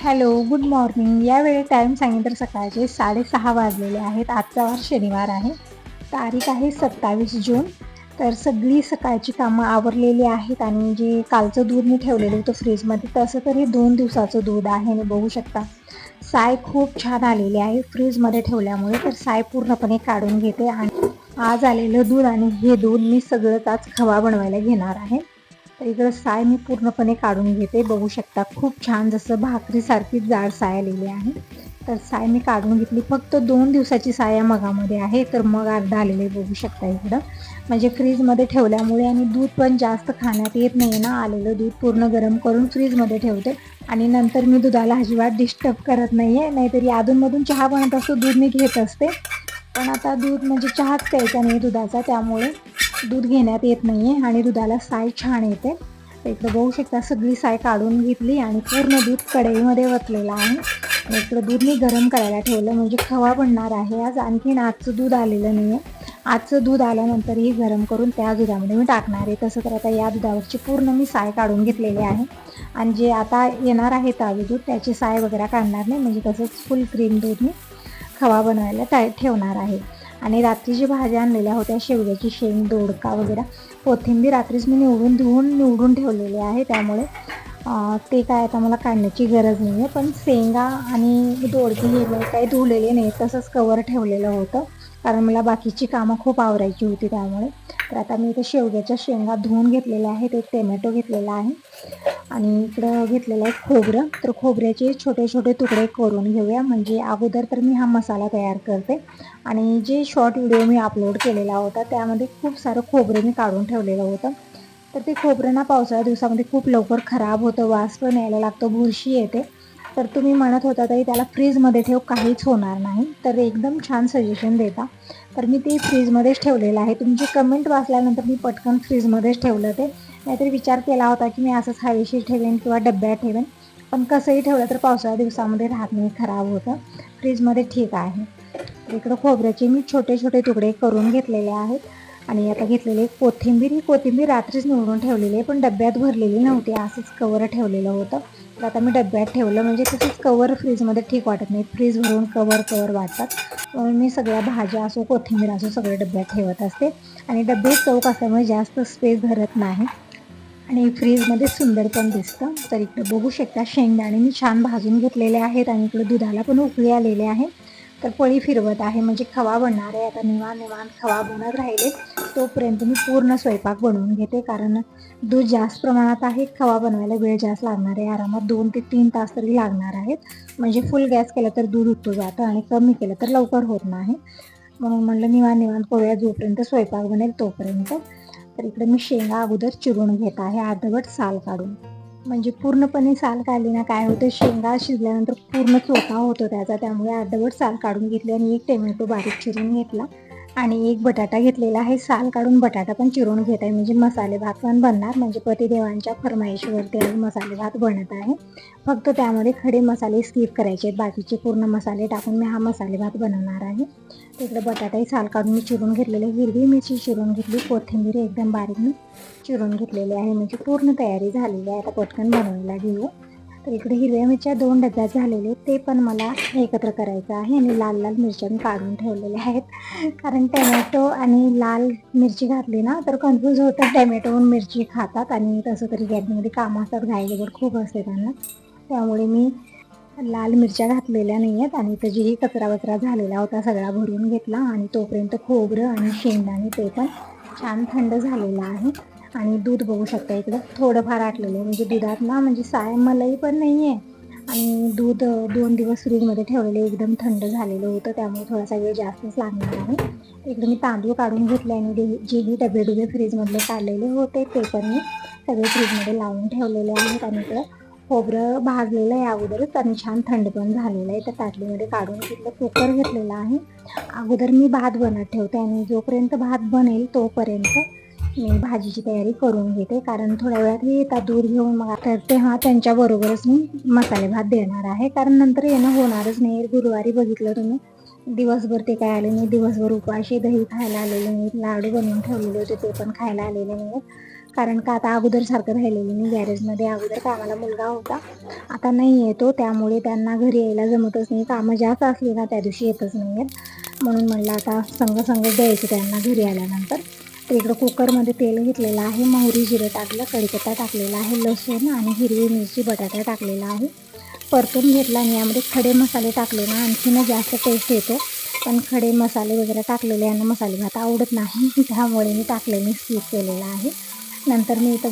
Hello, good morning. यावेळी time सांगितलं तर सकाळचे 6:30 वाजलेले आहेत. आजचा वार शनिवार आहे. तारीख आहे 27 जून. तर सगळी सकाळची कामं आवरलेली आहेत आणि जे कालचं दूध मी ठेवलेलं होतं फ्रीजमध्ये, तसं तरी 2 दिवसाचं दूध आहे आणि बघू शकता साय खूप छान आलेली आहे फ्रीजमध्ये ठेवल्यामुळे. तर साय पूर्णपणे काढून घेते आणि आज आलेलं दूध आणि हे दूध मी सगळंच आज खवा बनवायला घेणार आहे. तर इकडं साय मी पूर्णपणे काढून घेते. बघू शकता खूप छान जसं भाकरीसारखी जाड साय आलेली आहे. तर साय मी काढून घेतली. फक्त 2 दिवसाची साय या मगामध्ये आहे. तर मग अर्धा आलेले बघू शकता इकडं. म्हणजे फ्रीजमध्ये ठेवल्यामुळे आणि दूध पण जास्त खाण्यात येत नाही ना. आलेलं दूध पूर्ण गरम करून फ्रीजमध्ये ठेवते आणि नंतर मी दुधाला अजिबात डिस्टर्ब करत नाही आहे. नाहीतरी अधूनमधून चहा बनत असतो, दूध मी घेत असते. पण आता दूध म्हणजे चहाच प्यायचा नाही दुधाचा, त्यामुळे दूध घेण्यात येत नाही आहे आणि दुधाला साय छान येते. इकडं बघू शकता सगळी साय काढून घेतली आणि पूर्ण दूध कढईमध्ये वतलेलं आहे आणि इकडं दूध मी गरम करायला ठेवलं म्हणजे खवा बनणार आहे आज. आणखीन आजचं दूध आलेलं नाही आहे. आजचं दूध आल्यानंतरही गरम करून त्या दुधामध्ये मी टाकणार आहे. तसं तर आता या दुधावरची पूर्ण मी साय काढून घेतलेली आहे आणि जे आता येणार आहे ताजं दूध त्याची साय वगैरे काढणार नाही. म्हणजे तसंच फुल क्रीम दूध मी खवा बनवायला ठेवणार आहे. आणि रात्री जी भाज्या आणलेल्या होत्या, शेवग्याची शेंग, दोडका वगैरे, कोथिंबीर रात्रीच मी निवडून ठेवलेली आहे. त्यामुळे ते काय आता मला काढण्याची गरज नाही आहे. पण शेंगा आणि दोडके हे काही धुवलेले नाही, तसंच कवर ठेवलेलं होतं कारण मला बाकीची कामं खूप आवरायची होती त्यामुळे. तर आता मी इथे शेवग्याच्या शेंगा धुवून घेतलेल्या आहेत. एक टोमॅटो घेतलेला आहे आणि इकडं घेतलेलं आहे खोबरं. तर खोबऱ्याचे छोटे छोटे तुकडे करून घेऊया. म्हणजे अगोदर तर मी हा मसाला तयार करते आणि जे शॉर्ट व्हिडिओ मी अपलोड केलेला होता त्यामध्ये खूप सारं खोबरं मी काढून ठेवलेलं होतं. तर ते खोबरं ना पावसाळ्या दिवसामध्ये खूप लवकर खराब होतं, वास पण यायला लागतो, बुरशी येते. तर तुम्ही म्हणत होता तरी त्याला फ्रीजमध्ये ठेव, काहीच होणार नाही. तर एकदम छान सजेशन देता. तर मी ते फ्रीजमध्येच ठेवलेलं आहे. तुमची कमेंट वाचल्यानंतर मी पटकन फ्रीजमध्येच ठेवलं ते. नाहीतरी विचार केला होता की मी असंच हवेशीर ठेवेन किंवा डब्यात ठेवेन, पण कसंही ठेवलं तर पावसाळ्या दिवसामध्ये राहत नाही, खराब होतं. फ्रीजमध्ये ठीक आहे. इकडं खोबऱ्याचे मी छोटे छोटे तुकडे करून घेतलेले आहेत आणि आता घेतलेले कोथिंबीर. ही कोथिंबीर रात्रीच निवडून ठेवलेली आहे, पण डब्यात भरलेली नव्हती, असंच कवर ठेवलेलं होतं. तर आता मी डब्यात ठेवलं म्हणजे तसंच कवर फ्रीजमध्ये ठीक वाटत नाही, फ्रीज भरून कवर वाटतात. म्हणून मी सगळ्या भाज्या असो, कोथिंबीर असो, सगळे डब्यात ठेवत असते आणि डबे चौक असल्यामुळे जास्त स्पेस धरत नाही आणि फ्रीजमध्ये सुंदर पण दिसतं. तर इकडे बघू शकता शेंगदाणे मी छान भाजून घेतलेले आहेत आणि इकडे दुधाला पण उकळी आलेले आहे. तर पळी फिरवत आहे म्हणजे खवा बनणार आहे. आता निवांत खवा बनत राहिले तोपर्यंत मी पूर्ण स्वयंपाक बनवून घेते, कारण दूध जास्त प्रमाणात आहे. खवा बनवायला वेळ जास्त लागणार आहे, आरामात 2 ते 3 तास तरी लागणार आहेत. म्हणजे फुल गॅस केला तर दूध उतू जातं आणि कमी केलं तर लवकर होत नाही. म्हणून म्हणलं निवांत करूया, जोपर्यंत स्वयंपाक बनेल तोपर्यंत. तर इकडे मी शेंगा अगोदर चिरून घेत आहे अर्धवट साल काढून. म्हणजे पूर्णपणे साल काढली ना काय होतं, शेंगा शिजल्यानंतर पूर्ण चोथा होतो त्याचा, त्यामुळे अर्धवट साल काढून घेतली आणि एक टोमॅटो बारीक चिरून घेतला आणि एक बटाटा घेतलेला आहे. साल काढून बटाटा पण चिरून घेत आहे म्हणजे मसाले भात पण बनणार. म्हणजे पतिदेवांच्या फरमाईशीवरती आज मसाले भात बनत आहे. फक्त त्यामध्ये खडे मसाले स्किप करायचे आहेत, बाकीचे पूर्ण मसाले टाकून मी हा मसाले भात बनवणार आहे. तिकडे बटाटाही साल काढून मी चिरून घेतलेले, हिरवी मिरची चिरून घेतली, कोथिंबीर एकदम बारीक मी चिरून घेतलेली आहे. म्हणजे पूर्ण तयारी झालेली आहे. आता पटकन बनवायला घेऊ. तर इकडे हिरव्या मिरच्या 2 डब्यात झालेले, ते पण मला एकत्र करायचं आहे आणि लाल मिरच्या मी काढून ठेवलेल्या आहेत. कारण टोमॅटो आणि लाल मिरची घातली ना तर कन्फ्यूज होतं, टोमॅटो आणि मिरची खातात आणि तसं तरी गॅसमध्ये कामं असतात, घाईगडबड खूप असते त्यांना. त्यामुळे मी लाल मिरच्या घातलेल्या नाही आहेत आणि त्याचीही कचरा झालेला होता सगळा भरून घेतला आणि तोपर्यंत खोबरं आणि शेंगदाणे ते पण छान थंड झालेलं आहे. आणि दूध बघू शकता इकडं थोडंफार आटलेलं आहे, म्हणजे दुधात ना म्हणजे साय मलाई पण नाही आहे आणि दूध 2 दिवस फ्रीजमध्ये ठेवलेलं एकदम थंड झालेलं होतं, त्यामुळे थोडासा वेळ जास्तच लागणार आहे. इकडे मी तांदूळ काढून घेतले आणि जेही डबे फ्रीजमधले काढलेले होते ते पण मी सगळे फ्रीजमध्ये लावून ठेवलेले आहेत. आणि इकडं खोबरं भाजलेलं आहे अगोदरच आणि छान थंड पण झालेलं आहे. तर ताटलीमध्ये काढून घेतलं, कुकर घेतलेला आहे. अगोदर मी भात बनत ठेवते आणि जोपर्यंत भात बनेल तोपर्यंत मी भाजीची तयारी करून घेते, कारण थोड्या वेळात येतात दूध घेऊन, मग तर तेव्हा त्यांच्याबरोबरच मी मसाले भात देणार आहे, कारण नंतर येणं होणारच नाही. गुरुवारी बघितलं तुम्ही दिवसभर ते काय आले नाही, दिवसभर उपाशी, दही खायला आलेले नाहीत, लाडू बनवून ठेवलेले होते ते पण खायला आलेले नाहीत. कारण का आता अगोदर सारखं राहिलेलं नाही गॅरेजमध्ये. अगोदर कामाला मुलगा होता, आता नाही येतो, त्यामुळे त्यांना घरी यायला जमतच नाही. कामं जास्त असली ना त्या दिवशी येतच नाही आहेत. म्हणून म्हणलं आता संग द्यायचं त्यांना घरी आल्यानंतर. तर इकडं कुकरमध्ये तेल घेतलेलं आहे, मोहरी जिरं टाकलं, कढीपत्ता टाकलेला आहे, लसूण आणि हिरवी मिरची बटाटा टाकलेला आहे, परतून घेतला. आणि यामध्ये खडे मसाले टाकले ना आणखीन जास्त टेस्ट येतो. पण खडे मसाले वगैरे टाकलेले यांना मसाले भात आवडत नाही, त्यामुळे मी टाकलेले स्किप केलेला आहे. नंतर मी इथं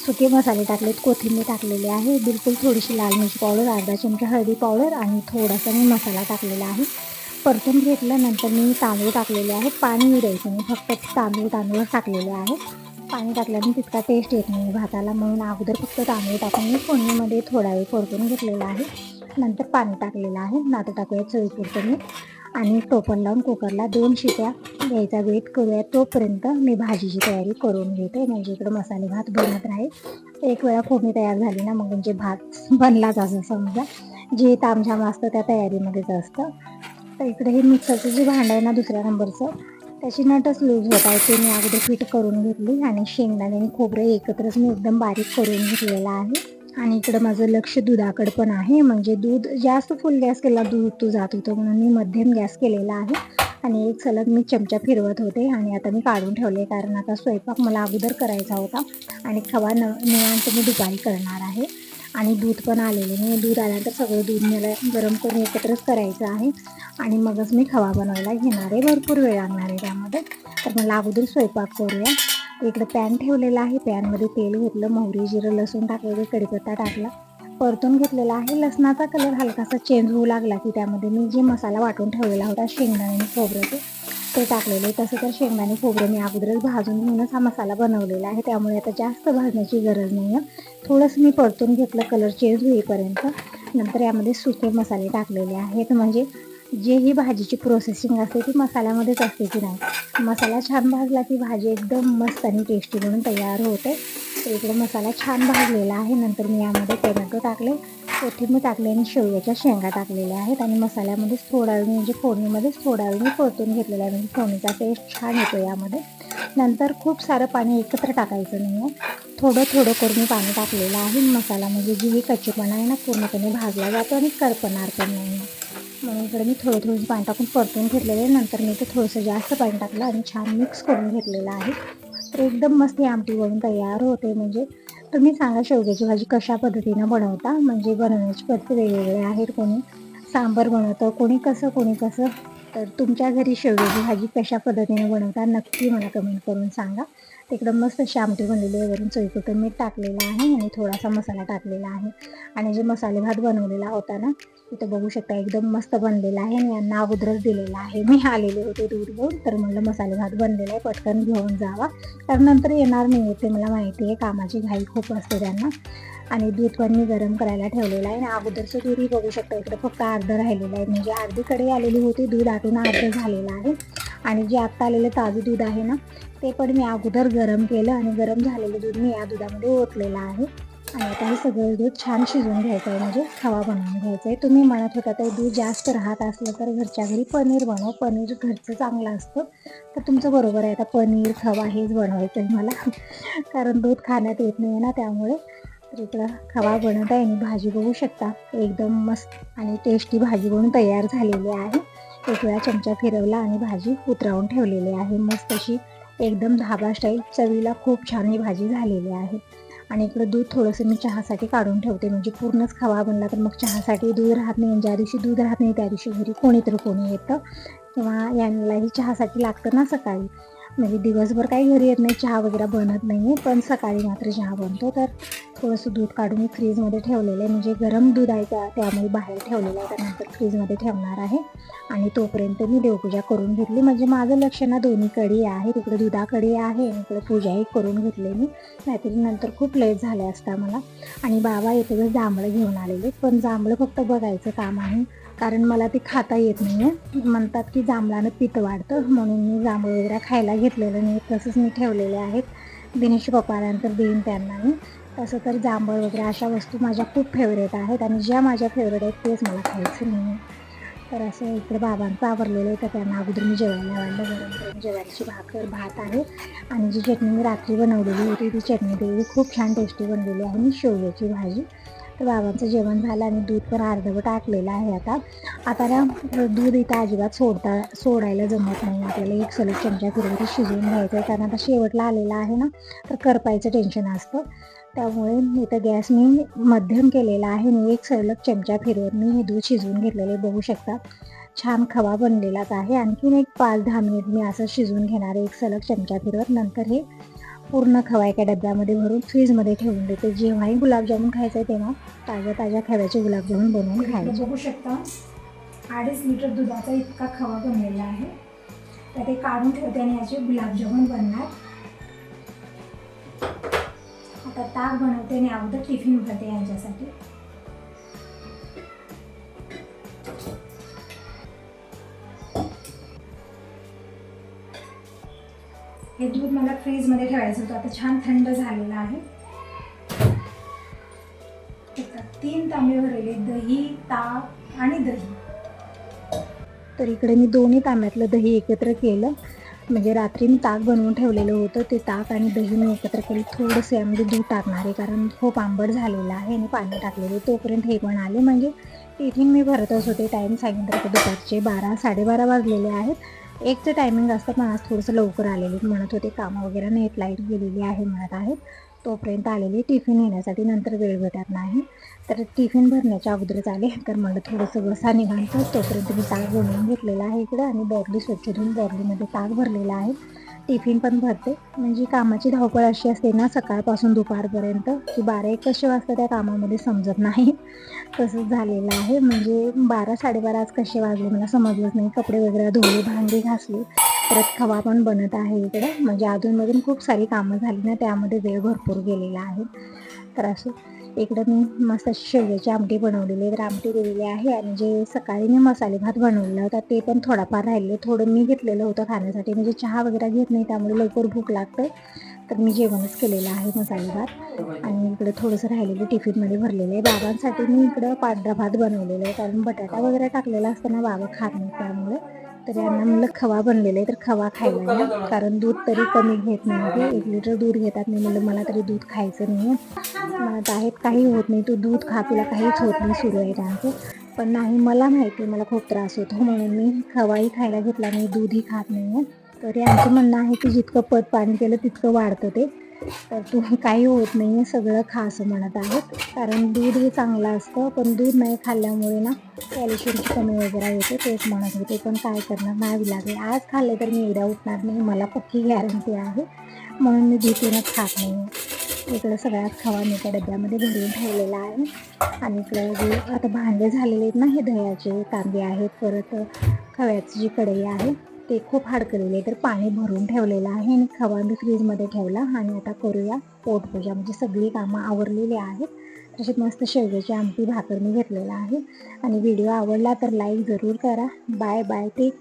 सुके मसाले टाकलेत, कोथिंबीर टाकलेली आहे, बिलकुल थोडीशी लाल मिरची पावडर, अर्धा चमचा हळदी पावडर आणि थोडासा मी मसाला टाकलेला आहे. परतून घेतलं. नंतर मी तांदूळ टाकलेले आहेत, पाणी द्यायचं मी फक्त तांदूळच टाकलेले आहे. पाणी टाकल्याने तितका टेस्ट येत नाही भाताला, म्हणून अगोदर फक्त तांदूळ टाकून मी फोडणीमध्ये थोडा वेळ परतून घेतलेला आहे. नंतर पाणी टाकलेलं आहे. आता टाकूया चवीपुरतं मीठ आणि टोपण लावून कुकरला 2 शिट्या घ्यायचा वेट करूया. तोपर्यंत मी भाजीची तयारी करून घेते, म्हणजे इकडं मसाले भात बनत राहील. एक वेळा फोडणी तयार झाली ना मग म्हणजे भात बनलाच असं समजा. जे तामझाम असतं त्या तयारीमध्येच असतं. तर इकडे हे मिक्सरचं जे भांडं आहे ना दुसऱ्या नंबरचं, त्याची नटच लूज होत आहे, ते मी अगोदर फिट करून घेतली. आणि शेंगदाणे आणि खोबरं एकत्रच मी एकदम बारीक करून घेतलेलं आहे. आणि इकडं माझं लक्ष दुधाकडं पण आहे, म्हणजे दूध जास्त फुल गॅस केला दूध जात होतं, म्हणून मी मध्यम गॅस केलेला आहे. आणि एक सलग मी चमचा फिरवत होते. आणि आता मी काढून ठेवले, कारण आता स्वयंपाक मला अगोदर करायचा होता आणि खवा निवांत मी दुपारी करणार आहे. आणि दूध पण आलेले नाही, दूध आल्यानंतर सगळं दूध मला गरम करून एकत्रच करायचं आहे आणि मगच मी खवा बनवायला घेणार आहे. भरपूर वेळ लागणार आहे त्यामध्ये. तर मला अगोदर स्वयंपाक करूया. इकडे पॅन ठेवलेला आहे, पॅनमध्ये तेल घेतलं, मोहरी जिरं लसूण टाकलेले, कढीपत्ता टाकला, परतून घेतलेला आहे. लसणाचा कलर हलकासा चेंज होऊ लागला की त्यामध्ये मी जे मसाला वाटून ठेवलेला होता शेंगदाणे आणि खोबऱ्याचे ते टाकलेले. तसं तर शेंगदाणे खोबरं मी अगोदरच भाजून घेऊनच हा मसाला बनवलेला आहे, त्यामुळे आता जास्त भाजण्याची गरज नाही आहे. थोडंसं मी परतून घेतलं कलर चेंज होईपर्यंत. नंतर यामध्ये सुके मसाले टाकलेले आहेत, म्हणजे जे ही भाजीची प्रोसेसिंग असते ती मसाल्यामध्येच असते की नाही. मसाला छान भाजला की भाजी एकदम मस्त आणि टेस्टी म्हणून तयार होते. तर इकडे मसाला छान भाजलेला आहे. नंतर मी यामध्ये टोमॅटो टाकले, कोथिंबीर टाकले आणि शेवग्याच्या शेंगा टाकलेल्या आहेत. आणि मसाल्यामध्येच थोडा वेळ म्हणजे फोडणीमध्येच थोडा वेळ मी परतून घेतलेला आहे, म्हणजे फोडणीचा टेस्ट छान येतो यामध्ये. नंतर खूप सारं पाणी एकत्र टाकायचं नाही आहे, थोडं थोडं करून मी पाणी टाकलेलं आहे. मसाला म्हणजे जी कच्चेपणा आहे ना पूर्णपणे भाजला जातो आणि करपणार पण नाही. म्हणून इकडे मी थोडं पाणी टाकून परतून घेतलेलं आहे. नंतर मी ते थोडंसं जास्त पाणी टाकलं आणि छान मिक्स करून घेतलेलं आहे. तर एकदम मस्त ही आमटी बनून तयार होते. म्हणजे तुम्ही सांगा शेवग्याची भाजी कशा पद्धतीनं बनवता, म्हणजे बनवण्याची पद्धती वेगवेगळे आहेत. कोणी सांबार बनवतं, कोणी कसं. तर तुमच्या घरी शेवग्याची भाजी कशा पद्धतीने बनवता नक्की मला कमेंट करून सांगा. तिकडं मस्त अशी आमटी बनलेली आहे, वरून चवीपुरतं मीठ टाकलेलं आहे आणि थोडासा मसाला टाकलेला आहे. आणि जे मसाले भात बनवलेला होता ना इथं बघू शकता एकदम मस्त बनलेला आहे. आणि यांना अगोदरच दिलेला आहे, मी आलेले होते दूध घेऊन, तर म्हणलं मसाले भात बनलेला आहे पटकन घेऊन जावा, कारण नंतर येणार नाही ते मला माहिती आहे, कामाची घाई खूप असते त्यांना. आणि दूध पण मी गरम करायला ठेवलेलं आहे. आणि अगोदरचं दूधही बघू शकता इकडे फक्त अर्धं राहिलेलं आहे, म्हणजे अर्धी कढई आलेली होती, दूध आटून अर्धं झालेलं आहे. आणि जे आत्ता आलेलं ताजं दूध आहे ना ते पण मी अगोदर गरम केलं आणि गरम झालेलं दूध मी या दुधामध्ये ओतलेलं आहे. आणि आता हे सगळं दूध छान शिजवून घ्यायचं आहे, म्हणजे खवा बनवून घ्यायचा आहे. तुम्ही म्हणत होता तर दूध जास्त राहत असलं तर घरच्या घरी पनीर बनव, पनीर घरचं चांगलं असतं. तर तुमचं बरोबर आहे, आता पनीर खवा हेच बनवायचं आहे मला कारण दूध खाण्यात येत नाही ना त्यामुळे. तर इकडं खवा बनत आहे आणि भाजी बघू शकता एकदम मस्त आणि टेस्टी भाजी बनून तयार झालेली आहे. एक वेळा चमचा फिरवला आणि भाजी उतरवून ठेवलेली आहे, मस्त अशी एकदम धाबा स्टाईल चवीला खूप छान ही भाजी झालेली आहे. आणि इकडं दूध थोडंसं मी चहासाठी काढून ठेवते, म्हणजे पूर्णच खवा बनला तर मग चहासाठी दूध राहत नाही. ज्या दिवशी दूध राहत नाही त्या दिवशी घरी कोणी येतं किंवा यांनाही चहासाठी लागतं ना सकाळी. म्हणजे दिवसभर काही घरी येत नाही, चहा वगैरे बनत नाही आहे, पण सकाळी मात्र चहा बनतो. तर थोडंसं दूध काढून मी फ्रीजमध्ये ठेवलेलं आहे, म्हणजे गरम दूध आहे त्यामुळे बाहेर ठेवलेलं आहे, त्यानंतर फ्रीजमध्ये ठेवणार आहे. आणि तोपर्यंत मी देवपूजा करून घेतली, म्हणजे माझं लक्ष ना दोन्हीकडे आहे, तिकडे दुधाकडे आहे आणि इकडे पूजाही करून घेतली मी, नाहीतरी नंतर खूप लेट झाले असता मला. आणि बाबा येतच जांभळं घेऊन आलेले, पण जांभळं फक्त बघायचं काम आहे, कारण मला ते खाता येत नाही आहे. म्हणतात की जांभळानं पित्त वाढतं, म्हणून मी जांभळं वगैरे खायला घेतलेलं नाही, तसंच मी ठेवलेले आहेत. दिनेश पप्पा आल्यानंतर देईन त्यांना मी. तसं तर जांभळ वगैरे अशा वस्तू माझ्या खूप फेवरेट आहेत आणि ज्या माझ्या फेवरेट आहेत तेच मला खायचं नाही. तर असं इकडे बाबांचं आवरलेलं आहे, तर त्यांना अगोदर मी जेवायला वाढलं. गरम गरम ज्वारीची भाकर, भात आहे आणि जी चटणी मी रात्री बनवलेली होती ती चटणी दिलेली खूप छान टेस्टी बनलेली आहे आणि शेवग्याची भाजी. तर बाबांचं जेवण झालं आणि दूध पण अर्धवट टाकलेलं आहे. आता ना दूध इथं अजिबात सोडायला जमत नाही. आपल्याला एक सलग चमचा फिरवून शिजवून घ्यायचं आहे, कारण आता शेवटला आलेला आहे ना, तर करपायचं टेन्शन असतं. त्यामुळे इथं गॅस मी मध्यम केलेला आहे आणि एक सलग चमचा फिरवून मी हे दूध शिजवून घेतलेले बघू शकता. छान खवा बनलेलाच आहे. आणखीन एक 5-10 मिनिट मी असं शिजवून घेणार आहे एक सलग चमचा फिरवत. नंतर हे पूर्ण खवा एका डब्यामध्ये भरून फ्रीजमध्ये ठेवून देते. जेव्हाही गुलाबजामुन खायचं आहे तेव्हा ताज्या खव्याचे गुलाबजामुन बनवून खायचे. बघू शकता 2.5 लिटर दुधाचा इतका खवा बनलेला आहे. तर ते काढून ठेवते आणि याचे गुलाबजामुन बनणार. आता ताक बनवते आणि अगोदर टिफिन भरते यांच्यासाठी. हे दूध मला फ्रीजमध्ये ठेवायचं होतं, आता छान थंड झालेलं आहे. 3 तांबे भरलेले दही, ताक आणि दही. तर इकडे मी दोन्ही तांब्यातलं दही एकत्र केलं. म्हणजे रात्री मी ताक बनवून ठेवलेलं होतं, ते ताक आणि दही मी एकत्र केलं. थोडंसं यामध्ये दूध टाकणार आहे, कारण खूप आंबट झालेलं आहे आणि पाणी टाकलेलं. तोपर्यंत हे पण आले. म्हणजे टिफिन मी भरतच होते. टाईम सांगितलं होतं दुपारचे 12-12:30 वाजलेले आहेत. 1चं टायमिंग असतं, पण आज थोडंसं लवकर आलेले म्हणत होते. कामं वगैरे नेट लाईट गेलेली आहे म्हणत आहेत. तोपर्यंत आलेली टिफिन येण्यासाठी, नंतर वेळ भेटत नाही. तर टिफिन भरण्याच्या अगोदरच आले. तर मला थोडंसं बसा निघायचं. तोपर्यंत मी ताक बनवून घेतलेलं आहे इकडं आणि बॉटली स्वच्छ धुवून बॉटलीमध्ये ताक भरलेलं आहे. टिफिन पण भरते. म्हणजे कामाची धावपळ अशी असते ना सकाळपासून दुपारपर्यंत, की 12-1 कसे वाजता त्या कामामध्ये समजत नाही. तसंच झालेलं आहे. म्हणजे 12-12:30 आज कसे वाजले मला समजलंच नाही. कपडे वगैरे धुवले, भांडी घासली, परत खवा पण बनत आहे इकडं. म्हणजे अधूनमधून खूप सारी कामं झाली ना, त्यामध्ये वेळ भरपूर गेलेला आहे. तर असं इकडं मी मस्त अशी शेवग्याची आमटी बनवलेली आहे. तर आमटी दिलेली आहे आणि जे सकाळी मी मसाले भात बनवलेला होता ते पण थोडाफार राहिलेलं. थोडं मी घेतलेलं होतं खाण्यासाठी. म्हणजे चहा वगैरे घेत नाही, त्यामुळे लवकर भूक लागते. तर मी जेवणच केलेलं आहे मसाले भात. आणि इकडे थोडंसं राहिलेलं टिफिनमध्ये भरलेलं आहे. बाबांसाठी मी इकडं पांढरा भात बनवलेला आहे, कारण बटाटा वगैरे टाकलेला असताना बाबा खात नाही त्यामुळे. तर यांना म्हणलं खवा बनलेला आहे, तर खवा खायला घ्या, कारण दूध तरी कमी घेत नाही ते. 1 लिटर दूध घेतात. मी म्हणलं मला तरी दूध खायचं नाही आहे. म्हणत आहेत काही होत नाही, तू दूध खा, तुला काहीच होत नाही, सुरू आहे त्यांचं. पण नाही, मला माहिती मला खूप त्रास होतो, म्हणून मी खवाही खायला घेतला नाही, दूधही खात नाही आहे. तर यांचं म्हणणं आहे की जितकं पत पाणी केलं तितकं वाढतं ते. तर तू काही होत नाही आहे, सगळं खा असं म्हणत आहेत. कारण दूध हे चांगलं असतं, पण दूध नाही खाल्ल्यामुळे ना कॅल्शियमची कमी वगैरे येते, तेच म्हणत होते. पण काय करणार, नाही लागेल. आज खाल्ले तर मी उद्या उठणार नाही, मला पक्की गॅरंटी आहे. म्हणून मी भीतीनंच खात नाही आहे. इकडं सगळ्यात खवा मी त्या डब्यामध्ये भरून ठेवलेला आहे. आणि इकडं जे आता भांडे झालेले आहेत ना, हे दह्याचे तांबे आहेत, परत खव्याची जी कढई आहे ते खूप हडकलेले, तर पाणी भरून ठेवलेलं आहे आणि खवा मी फ्रीजमध्ये ठेवला. आणि आता करूया पोटपूजा. म्हणजे सगळी कामं आवरलेली आहेत. तसेच मस्त शेवग्याची आमटी भाकर मी घेतलेला आहे. आणि व्हिडिओ आवडला तर लाईक जरूर करा. Bye bye. टेक